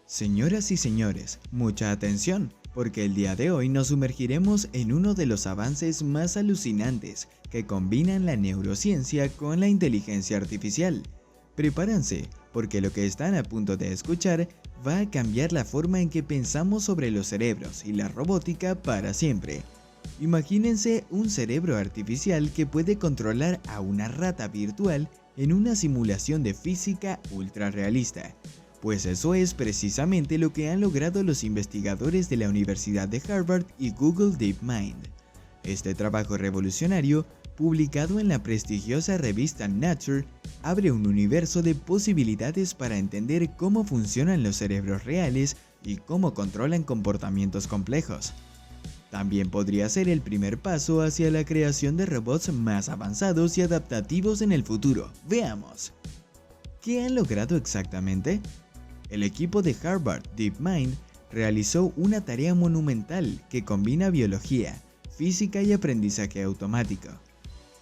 Señoras y señores, mucha atención, porque el día de hoy nos sumergiremos en uno de los avances más alucinantes que combinan la neurociencia con la inteligencia artificial. Prepárense, porque lo que están a punto de escuchar va a cambiar la forma en que pensamos sobre los cerebros y la robótica para siempre. Imagínense un cerebro artificial que puede controlar a una rata virtual en una simulación de física ultra realista. Pues eso es precisamente lo que han logrado los investigadores de la Universidad de Harvard y Google DeepMind. Este trabajo revolucionario, publicado en la prestigiosa revista Nature, abre un universo de posibilidades para entender cómo funcionan los cerebros reales y cómo controlan comportamientos complejos. También podría ser el primer paso hacia la creación de robots más avanzados y adaptativos en el futuro. Veamos. ¿Qué han logrado exactamente? El equipo de Harvard DeepMind realizó una tarea monumental que combina biología, física y aprendizaje automático.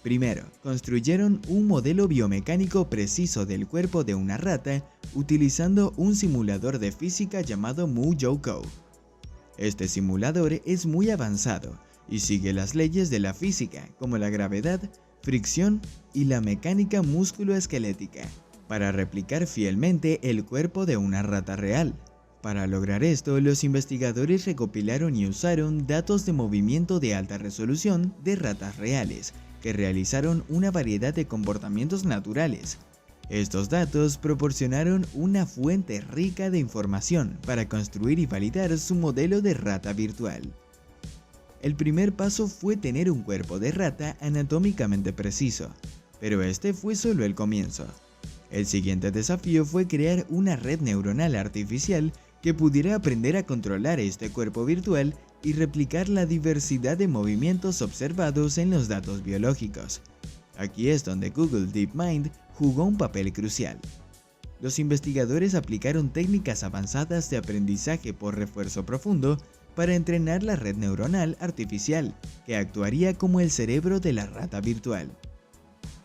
Primero, construyeron un modelo biomecánico preciso del cuerpo de una rata utilizando un simulador de física llamado MuJoCo. Este simulador es muy avanzado y sigue las leyes de la física, como la gravedad, fricción y la mecánica músculo-esquelética, para replicar fielmente el cuerpo de una rata real. Para lograr esto, los investigadores recopilaron y usaron datos de movimiento de alta resolución de ratas reales, que realizaron una variedad de comportamientos naturales. Estos datos proporcionaron una fuente rica de información para construir y validar su modelo de rata virtual. El primer paso fue tener un cuerpo de rata anatómicamente preciso, pero este fue solo el comienzo. El siguiente desafío fue crear una red neuronal artificial que pudiera aprender a controlar este cuerpo virtual y replicar la diversidad de movimientos observados en los datos biológicos. Aquí es donde Google DeepMind jugó un papel crucial. Los investigadores aplicaron técnicas avanzadas de aprendizaje por refuerzo profundo para entrenar la red neuronal artificial, que actuaría como el cerebro de la rata virtual.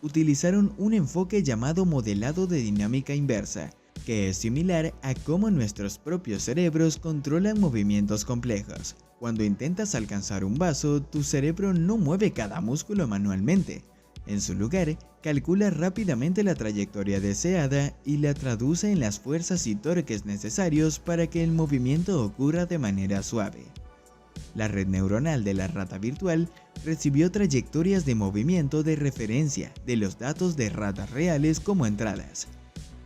Utilizaron un enfoque llamado modelado de dinámica inversa, que es similar a cómo nuestros propios cerebros controlan movimientos complejos. Cuando intentas alcanzar un vaso, tu cerebro no mueve cada músculo manualmente. En su lugar, calcula rápidamente la trayectoria deseada y la traduce en las fuerzas y torques necesarios para que el movimiento ocurra de manera suave. La red neuronal de la rata virtual recibió trayectorias de movimiento de referencia de los datos de ratas reales como entradas.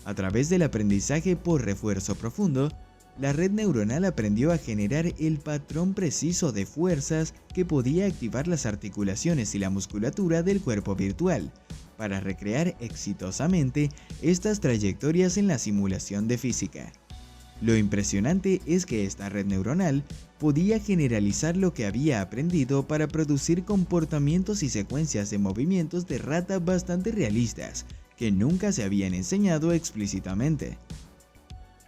A través del aprendizaje por refuerzo profundo, la red neuronal aprendió a generar el patrón preciso de fuerzas que podía activar las articulaciones y la musculatura del cuerpo virtual, para recrear exitosamente estas trayectorias en la simulación de física. Lo impresionante es que esta red neuronal podía generalizar lo que había aprendido para producir comportamientos y secuencias de movimientos de rata bastante realistas, que nunca se habían enseñado explícitamente.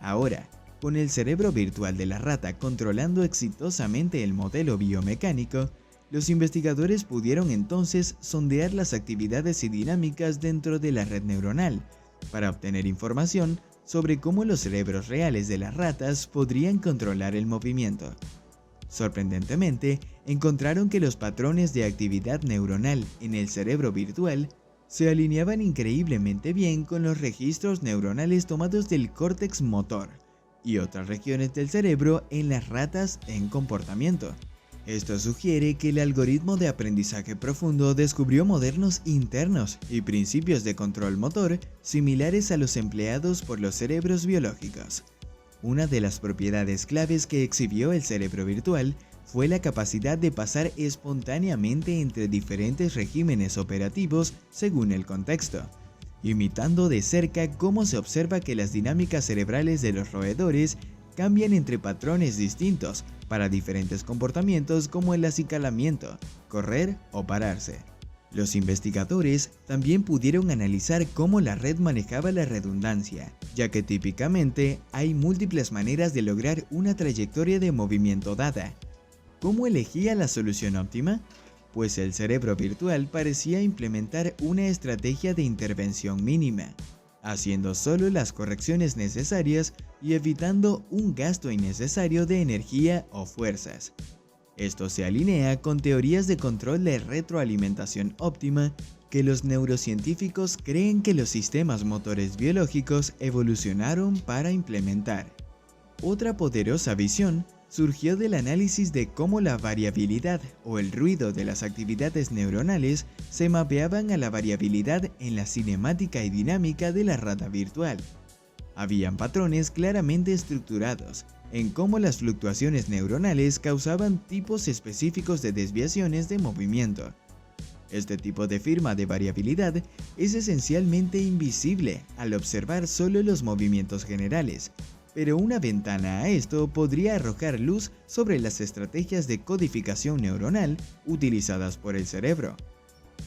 Ahora, con el cerebro virtual de la rata controlando exitosamente el modelo biomecánico, los investigadores pudieron entonces sondear las actividades y dinámicas dentro de la red neuronal, para obtener información sobre cómo los cerebros reales de las ratas podrían controlar el movimiento. Sorprendentemente, encontraron que los patrones de actividad neuronal en el cerebro virtual se alineaban increíblemente bien con los registros neuronales tomados del córtex motor y otras regiones del cerebro en las ratas en comportamiento. Esto sugiere que el algoritmo de aprendizaje profundo descubrió modelos internos y principios de control motor similares a los empleados por los cerebros biológicos. Una de las propiedades claves que exhibió el cerebro virtual fue la capacidad de pasar espontáneamente entre diferentes regímenes operativos según el contexto, imitando de cerca cómo se observa que las dinámicas cerebrales de los roedores cambian entre patrones distintos para diferentes comportamientos como el acicalamiento, correr o pararse. Los investigadores también pudieron analizar cómo la red manejaba la redundancia, ya que típicamente hay múltiples maneras de lograr una trayectoria de movimiento dada. ¿Cómo elegía la solución óptima? Pues el cerebro virtual parecía implementar una estrategia de intervención mínima. haciendo solo las correcciones necesarias y evitando un gasto innecesario de energía o fuerzas. Esto se alinea con teorías de control de retroalimentación óptima que los neurocientíficos creen que los sistemas motores biológicos evolucionaron para implementar. Otra poderosa visión surgió del análisis de cómo la variabilidad o el ruido de las actividades neuronales se mapeaban a la variabilidad en la cinemática y dinámica de la rata virtual. Habían patrones claramente estructurados en cómo las fluctuaciones neuronales causaban tipos específicos de desviaciones de movimiento. Este tipo de firma de variabilidad es esencialmente invisible al observar solo los movimientos generales, pero una ventana a esto podría arrojar luz sobre las estrategias de codificación neuronal utilizadas por el cerebro.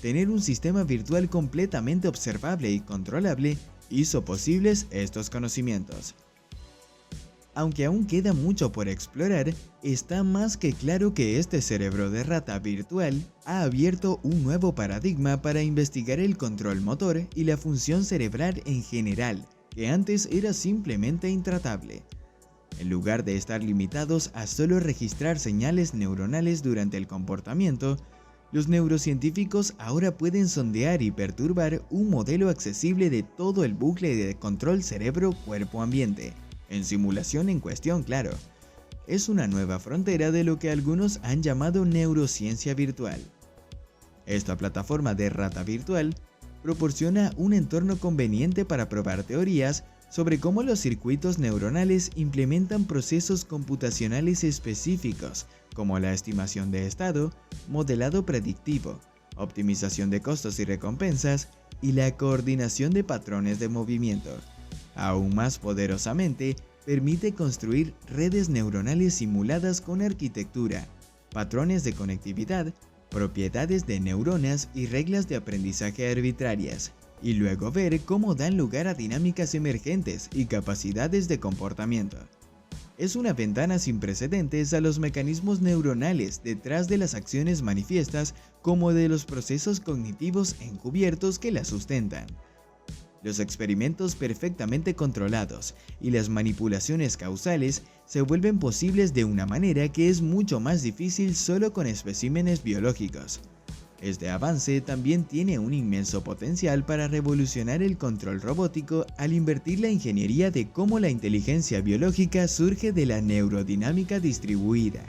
Tener un sistema virtual completamente observable y controlable hizo posibles estos conocimientos. Aunque aún queda mucho por explorar, está más que claro que este cerebro de rata virtual ha abierto un nuevo paradigma para investigar el control motor y la función cerebral en general, que antes era simplemente intratable. En lugar de estar limitados a solo registrar señales neuronales durante el comportamiento, los neurocientíficos ahora pueden sondear y perturbar un modelo accesible de todo el bucle de control cerebro-cuerpo-ambiente. En simulación en cuestión, claro. Es una nueva frontera de lo que algunos han llamado neurociencia virtual. Esta plataforma de rata virtual proporciona un entorno conveniente para probar teorías sobre cómo los circuitos neuronales implementan procesos computacionales específicos, como la estimación de estado, modelado predictivo, optimización de costos y recompensas, y la coordinación de patrones de movimiento. Aún más poderosamente, permite construir redes neuronales simuladas con arquitectura, patrones de conectividad, propiedades de neuronas y reglas de aprendizaje arbitrarias, y luego ver cómo dan lugar a dinámicas emergentes y capacidades de comportamiento. Es una ventana sin precedentes a los mecanismos neuronales detrás de las acciones manifiestas como de los procesos cognitivos encubiertos que las sustentan. Los experimentos perfectamente controlados y las manipulaciones causales se vuelven posibles de una manera que es mucho más difícil solo con especímenes biológicos. Este avance también tiene un inmenso potencial para revolucionar el control robótico al invertir la ingeniería de cómo la inteligencia biológica surge de la neurodinámica distribuida.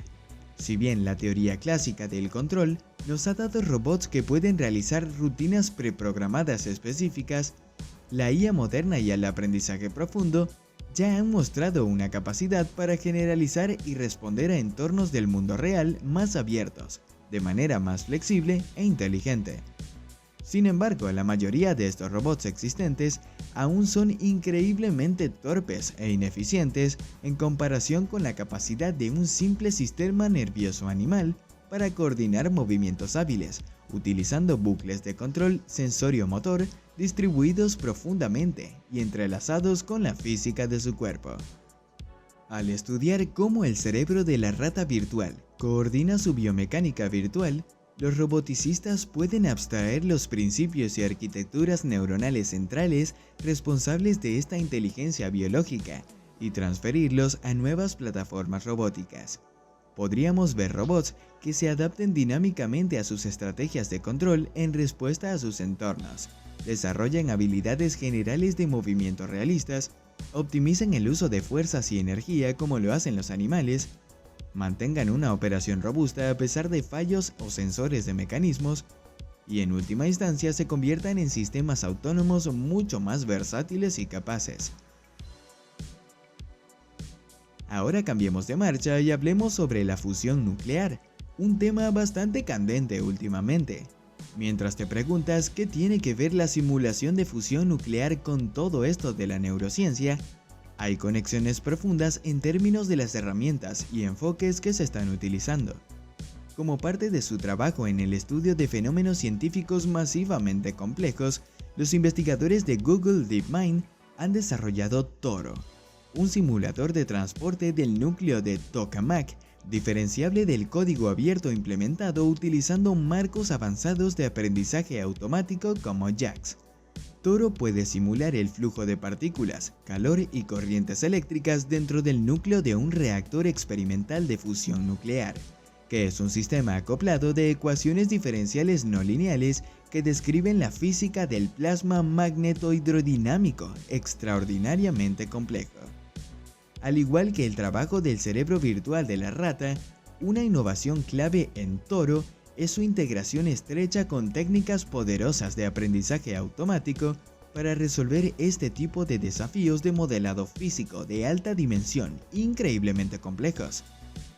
Si bien la teoría clásica del control nos ha dado robots que pueden realizar rutinas preprogramadas específicas, la IA moderna y el aprendizaje profundo ya han mostrado una capacidad para generalizar y responder a entornos del mundo real más abiertos, de manera más flexible e inteligente. Sin embargo, la mayoría de estos robots existentes aún son increíblemente torpes e ineficientes en comparación con la capacidad de un simple sistema nervioso animal para coordinar movimientos hábiles, utilizando bucles de control sensorio-motor distribuidos profundamente y entrelazados con la física de su cuerpo. Al estudiar cómo el cerebro de la rata virtual coordina su biomecánica virtual, los roboticistas pueden abstraer los principios y arquitecturas neuronales centrales responsables de esta inteligencia biológica y transferirlos a nuevas plataformas robóticas. Podríamos ver robots que se adapten dinámicamente a sus estrategias de control en respuesta a sus entornos, desarrollen habilidades generales de movimiento realistas, optimicen el uso de fuerzas y energía como lo hacen los animales, mantengan una operación robusta a pesar de fallos o sensores de mecanismos, y en última instancia se conviertan en sistemas autónomos mucho más versátiles y capaces. Ahora cambiemos de marcha y hablemos sobre la fusión nuclear, un tema bastante candente últimamente. Mientras te preguntas qué tiene que ver la simulación de fusión nuclear con todo esto de la neurociencia, hay conexiones profundas en términos de las herramientas y enfoques que se están utilizando. Como parte de su trabajo en el estudio de fenómenos científicos masivamente complejos, los investigadores de Google DeepMind han desarrollado Toro, un simulador de transporte del núcleo de tokamak, diferenciable del código abierto implementado utilizando marcos avanzados de aprendizaje automático como JAX. Toro puede simular el flujo de partículas, calor y corrientes eléctricas dentro del núcleo de un reactor experimental de fusión nuclear, que es un sistema acoplado de ecuaciones diferenciales no lineales que describen la física del plasma magnetohidrodinámico extraordinariamente complejo. Al igual que el trabajo del cerebro virtual de la rata, una innovación clave en Toro es su integración estrecha con técnicas poderosas de aprendizaje automático para resolver este tipo de desafíos de modelado físico de alta dimensión increíblemente complejos.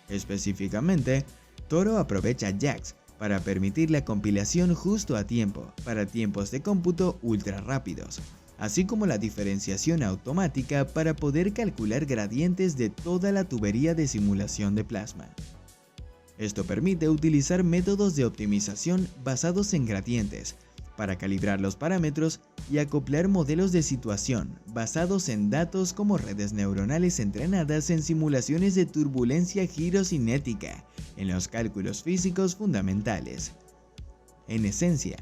Específicamente, Toro aprovecha JAX para permitir la compilación justo a tiempo para tiempos de cómputo ultra rápidos, así como la diferenciación automática para poder calcular gradientes de toda la tubería de simulación de plasma. Esto permite utilizar métodos de optimización basados en gradientes para calibrar los parámetros y acoplar modelos de situación basados en datos como redes neuronales entrenadas en simulaciones de turbulencia girocinética en los cálculos físicos fundamentales. En esencia,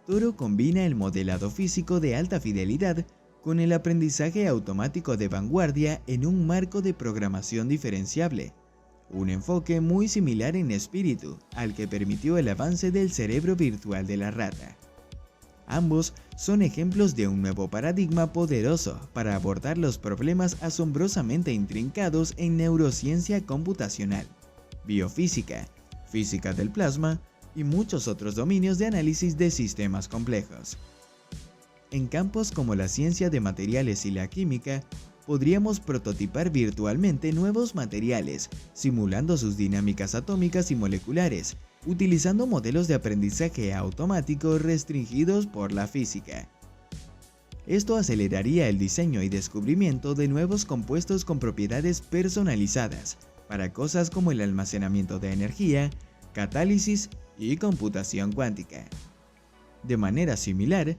Toro combina el modelado físico de alta fidelidad con el aprendizaje automático de vanguardia en un marco de programación diferenciable. Un enfoque muy similar en espíritu al que permitió el avance del cerebro virtual de la rata. Ambos son ejemplos de un nuevo paradigma poderoso para abordar los problemas asombrosamente intrincados en neurociencia computacional, biofísica, física del plasma y muchos otros dominios de análisis de sistemas complejos. En campos como la ciencia de materiales y la química, podríamos prototipar virtualmente nuevos materiales, simulando sus dinámicas atómicas y moleculares, utilizando modelos de aprendizaje automático restringidos por la física. Esto aceleraría el diseño y descubrimiento de nuevos compuestos con propiedades personalizadas, para cosas como el almacenamiento de energía, catálisis y computación cuántica. De manera similar,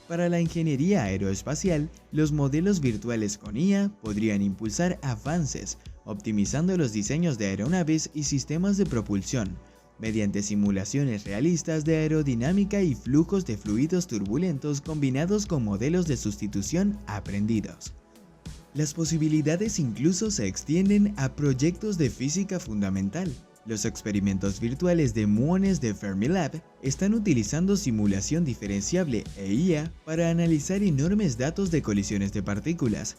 para la ingeniería aeroespacial, los modelos virtuales con IA podrían impulsar avances, optimizando los diseños de aeronaves y sistemas de propulsión, mediante simulaciones realistas de aerodinámica y flujos de fluidos turbulentos combinados con modelos de sustitución aprendidos. Las posibilidades incluso se extienden a proyectos de física fundamental. Los experimentos virtuales de muones de Fermilab están utilizando simulación diferenciable e IA para analizar enormes datos de colisiones de partículas,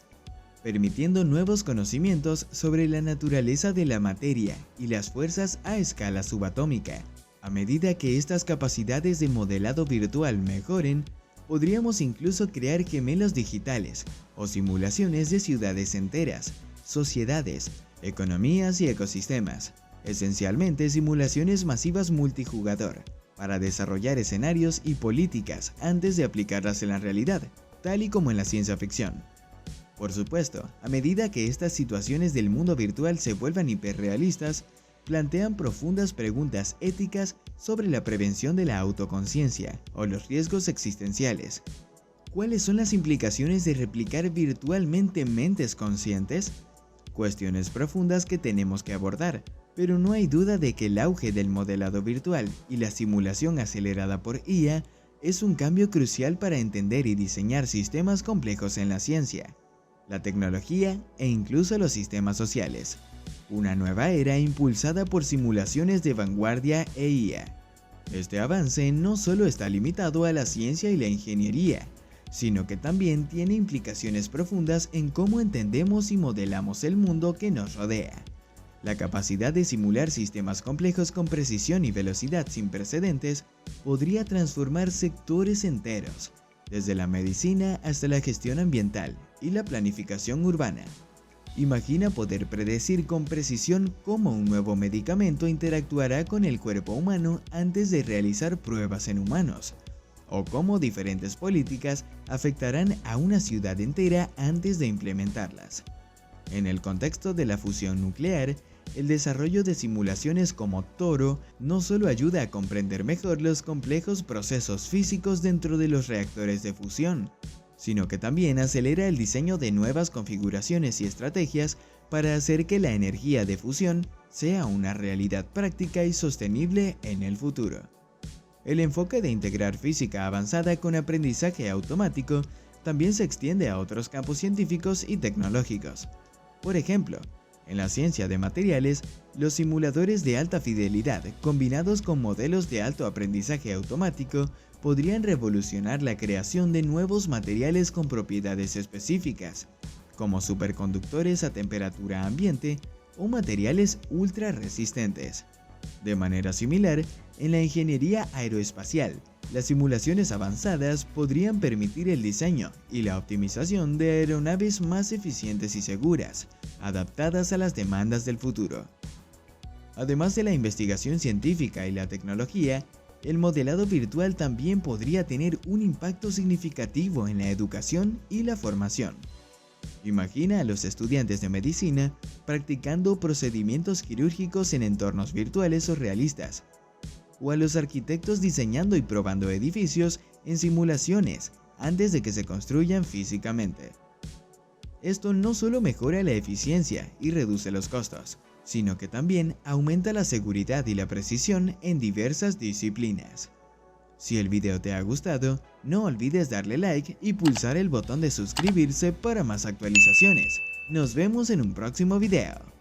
permitiendo nuevos conocimientos sobre la naturaleza de la materia y las fuerzas a escala subatómica. A medida que estas capacidades de modelado virtual mejoren, podríamos incluso crear gemelos digitales o simulaciones de ciudades enteras, sociedades, economías y ecosistemas. Esencialmente simulaciones masivas multijugador, para desarrollar escenarios y políticas antes de aplicarlas en la realidad, tal y como en la ciencia ficción. Por supuesto, a medida que estas situaciones del mundo virtual se vuelvan hiperrealistas, plantean profundas preguntas éticas sobre la prevención de la autoconciencia o los riesgos existenciales. ¿Cuáles son las implicaciones de replicar virtualmente mentes conscientes? Cuestiones profundas que tenemos que abordar. Pero no hay duda de que el auge del modelado virtual y la simulación acelerada por IA es un cambio crucial para entender y diseñar sistemas complejos en la ciencia, la tecnología e incluso los sistemas sociales. Una nueva era impulsada por simulaciones de vanguardia e IA. Este avance no solo está limitado a la ciencia y la ingeniería, sino que también tiene implicaciones profundas en cómo entendemos y modelamos el mundo que nos rodea. La capacidad de simular sistemas complejos con precisión y velocidad sin precedentes podría transformar sectores enteros, desde la medicina hasta la gestión ambiental y la planificación urbana. Imagina poder predecir con precisión cómo un nuevo medicamento interactuará con el cuerpo humano antes de realizar pruebas en humanos, o cómo diferentes políticas afectarán a una ciudad entera antes de implementarlas. En el contexto de la fusión nuclear, el desarrollo de simulaciones como Toro no solo ayuda a comprender mejor los complejos procesos físicos dentro de los reactores de fusión, sino que también acelera el diseño de nuevas configuraciones y estrategias para hacer que la energía de fusión sea una realidad práctica y sostenible en el futuro. El enfoque de integrar física avanzada con aprendizaje automático también se extiende a otros campos científicos y tecnológicos. Por ejemplo, en la ciencia de materiales, los simuladores de alta fidelidad combinados con modelos de alto aprendizaje automático podrían revolucionar la creación de nuevos materiales con propiedades específicas, como superconductores a temperatura ambiente o materiales ultra resistentes. De manera similar, en la ingeniería aeroespacial, las simulaciones avanzadas podrían permitir el diseño y la optimización de aeronaves más eficientes y seguras, adaptadas a las demandas del futuro. Además de la investigación científica y la tecnología, el modelado virtual también podría tener un impacto significativo en la educación y la formación. Imagina a los estudiantes de medicina practicando procedimientos quirúrgicos en entornos virtuales o realistas, o a los arquitectos diseñando y probando edificios en simulaciones antes de que se construyan físicamente. Esto no solo mejora la eficiencia y reduce los costos, sino que también aumenta la seguridad y la precisión en diversas disciplinas. Si el video te ha gustado, no olvides darle like y pulsar el botón de suscribirse para más actualizaciones. Nos vemos en un próximo video.